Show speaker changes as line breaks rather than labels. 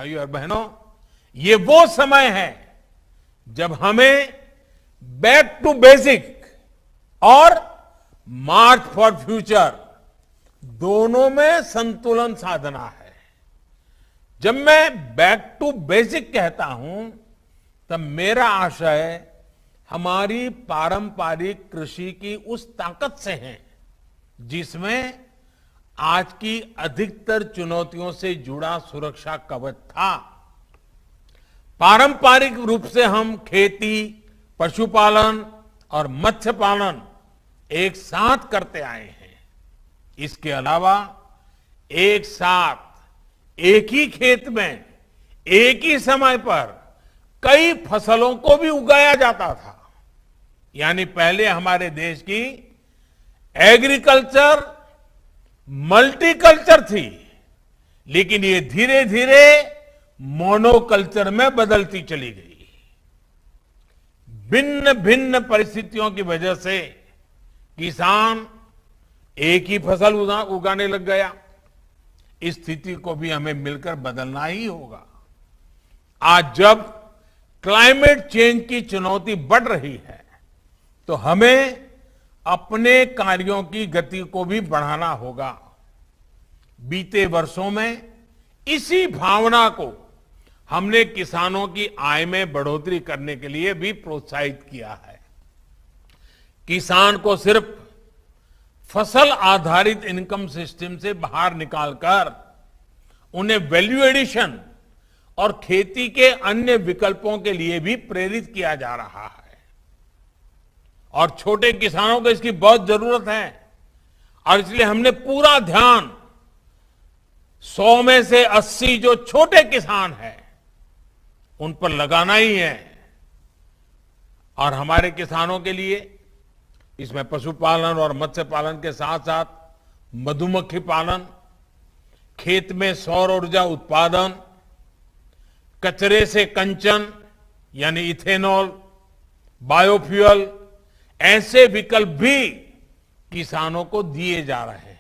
भाइयों और बहनों, ये वो समय है जब हमें बैक टू बेसिक और मार्च फॉर फ्यूचर दोनों में संतुलन साधना है। जब मैं बैक टू बेसिक कहता हूं तब मेरा आशय हमारी पारंपरिक कृषि की उस ताकत से है जिसमें आज की अधिकतर चुनौतियों से जुड़ा सुरक्षा कवच था। पारंपरिक रूप से हम खेती, पशुपालन और मत्स्य पालन एक साथ करते आए हैं। इसके अलावा एक साथ एक ही खेत में एक ही समय पर कई फसलों को भी उगाया जाता था। यानी पहले हमारे देश की एग्रीकल्चर मल्टीकल्चर थी, लेकिन ये धीरे धीरे मोनोकल्चर में बदलती चली गई। भिन्न भिन्न परिस्थितियों की वजह से किसान एक ही फसल उगाने लग गया। इस स्थिति को भी हमें मिलकर बदलना ही होगा। आज जब क्लाइमेट चेंज की चुनौती बढ़ रही है तो हमें अपने कार्यों की गति को भी बढ़ाना होगा। बीते वर्षों में इसी भावना को हमने किसानों की आय में बढ़ोतरी करने के लिए भी प्रोत्साहित किया है। किसान को सिर्फ फसल आधारित इनकम सिस्टम से बाहर निकालकर उन्हें वैल्यू एडिशन और खेती के अन्य विकल्पों के लिए भी प्रेरित किया जा रहा है। और छोटे किसानों को इसकी बहुत जरूरत है और इसलिए हमने पूरा ध्यान 100 में से 80 जो छोटे किसान हैं उन पर लगाना ही है। और हमारे किसानों के लिए इसमें पशुपालन और मत्स्य पालन के साथ साथ मधुमक्खी पालन, खेत में सौर ऊर्जा उत्पादन, कचरे से कंचन यानी इथेनॉल, बायोफ्यूल, ऐसे विकल्प भी किसानों को दिए जा रहे हैं।